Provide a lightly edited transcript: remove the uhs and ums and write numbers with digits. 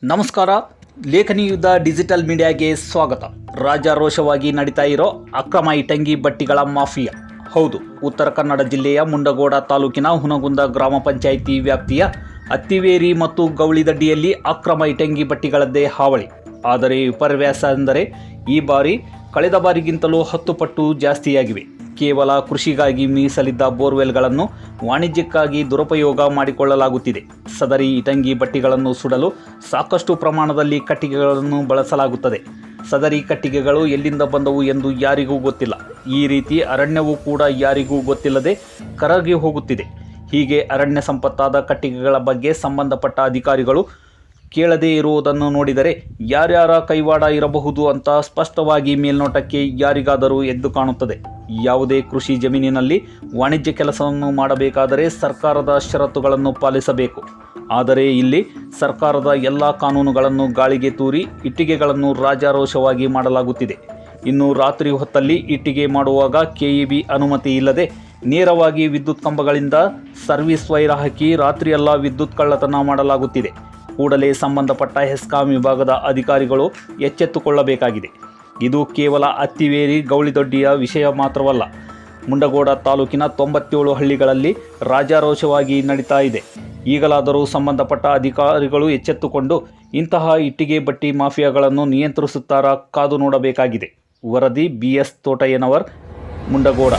ನಮಸ್ಕಾರ. ಲೇಖನಿ ಯುದ್ಧ ಡಿಜಿಟಲ್ ಮೀಡಿಯಾಗೆ ಸ್ವಾಗತ. ರಾಜಾರೋಷವಾಗಿ ನಡೀತಾ ಇರೋ ಅಕ್ರಮ ಇಟಂಗಿ ಬಟ್ಟಿಗಳ ಮಾಫಿಯಾ. ಹೌದು, ಉತ್ತರ ಕನ್ನಡ ಜಿಲ್ಲೆಯ ಮುಂಡಗೋಡ ತಾಲೂಕಿನ ಹುನಗುಂದ ಗ್ರಾಮ ಪಂಚಾಯಿತಿ ವ್ಯಾಪ್ತಿಯ ಅತ್ತಿವೇರಿ ಮತ್ತು ಗೌಳಿದಡ್ಡಿಯಲ್ಲಿ ಅಕ್ರಮ ಇಟಂಗಿ ಬಟ್ಟಿಗಳದ್ದೇ ಹಾವಳಿ. ಆದರೆ ವಿಪರ್ಯಾಸ ಎಂದರೆ ಈ ಬಾರಿ ಕಳೆದ ಬಾರಿಗಿಂತಲೂ 10 ಪಟ್ಟು ಜಾಸ್ತಿಯಾಗಿವೆ. ಕೇವಲ ಕೃಷಿಗಾಗಿ ಮೀಸಲಿದ್ದ ಬೋರ್ವೆಲ್ಗಳನ್ನು ವಾಣಿಜ್ಯಕ್ಕಾಗಿ ದುರುಪಯೋಗ ಮಾಡಿಕೊಳ್ಳಲಾಗುತ್ತಿದೆ. ಸದರಿ ಇಟಂಗಿ ಬಟ್ಟಿಗಳನ್ನು ಸುಡಲು ಸಾಕಷ್ಟು ಪ್ರಮಾಣದಲ್ಲಿ ಕಟ್ಟಿಗೆಗಳನ್ನು ಬಳಸಲಾಗುತ್ತದೆ. ಸದರಿ ಕಟ್ಟಿಗೆಗಳು ಎಲ್ಲಿಂದ ಬಂದವು ಎಂದು ಯಾರಿಗೂ ಗೊತ್ತಿಲ್ಲ. ಈ ರೀತಿ ಅರಣ್ಯವೂ ಕೂಡ ಯಾರಿಗೂ ಗೊತ್ತಿಲ್ಲದೆ ಕರಗಿ ಹೋಗುತ್ತಿದೆ. ಹೀಗೆ ಅರಣ್ಯ ಸಂಪತ್ತಾದ ಕಟ್ಟಿಗೆಗಳ ಬಗ್ಗೆ ಸಂಬಂಧಪಟ್ಟ ಅಧಿಕಾರಿಗಳು ಕೇಳದೇ ಇರುವುದನ್ನು ನೋಡಿದರೆ ಯಾರ್ಯಾರ ಕೈವಾಡ ಇರಬಹುದು ಅಂತ ಸ್ಪಷ್ಟವಾಗಿ ಮೇಲ್ನೋಟಕ್ಕೆ ಯಾರಿಗಾದರೂ ಎದ್ದು ಕಾಣುತ್ತದೆ. ಯಾವುದೇ ಕೃಷಿ ಜಮೀನಿನಲ್ಲಿ ವಾಣಿಜ್ಯ ಕೆಲಸವನ್ನು ಮಾಡಬೇಕಾದರೆ ಸರ್ಕಾರದ ಷರತ್ತುಗಳನ್ನು ಪಾಲಿಸಬೇಕು. ಆದರೆ ಇಲ್ಲಿ ಸರ್ಕಾರದ ಎಲ್ಲ ಕಾನೂನುಗಳನ್ನು ಗಾಳಿಗೆ ತೂರಿ ಇಟ್ಟಿಗೆಗಳನ್ನು ರಾಜಾರೋಷವಾಗಿ ಮಾಡಲಾಗುತ್ತಿದೆ. ಇನ್ನು ರಾತ್ರಿ ಹೊತ್ತಲ್ಲಿ ಇಟ್ಟಿಗೆ ಮಾಡುವಾಗ ಕೆಇಬಿ ಅನುಮತಿ ಇಲ್ಲದೆ ನೇರವಾಗಿ ವಿದ್ಯುತ್ ಕಂಬಗಳಿಂದ ಸರ್ವಿಸ್ ವೈರ್ ಹಾಕಿ ರಾತ್ರಿಯೆಲ್ಲ ವಿದ್ಯುತ್ ಕಳ್ಳತನ ಮಾಡಲಾಗುತ್ತಿದೆ. ಕೂಡಲೇ ಸಂಬಂಧಪಟ್ಟ ಹೆಸ್ಕಾಂ ವಿಭಾಗದ ಅಧಿಕಾರಿಗಳು ಎಚ್ಚೆತ್ತುಕೊಳ್ಳಬೇಕಾಗಿದೆ. ಇದು ಕೇವಲ ಅತ್ತಿವೇರಿ ಗೌಳಿದೊಡ್ಡಿಯ ವಿಷಯ ಮಾತ್ರವಲ್ಲ. ಮುಂಡಗೋಡ ತಾಲೂಕಿನ 97 ಹಳ್ಳಿಗಳಲ್ಲಿ ರಾಜಾರೋಷವಾಗಿ ನಡೀತಾ ಇದೆ. ಈಗಲಾದರೂ ಸಂಬಂಧಪಟ್ಟ ಅಧಿಕಾರಿಗಳು ಎಚ್ಚೆತ್ತುಕೊಂಡು ಇಂತಹ ಇಟ್ಟಿಗೆ ಬಟ್ಟಿ ಮಾಫಿಯಾಗಳನ್ನು ನಿಯಂತ್ರಿಸುತ್ತಾರಾ ಕಾದು ನೋಡಬೇಕಾಗಿದೆ. ವರದಿ BS ತೋಟಯ್ಯನವರ್, ಮುಂಡಗೋಡ.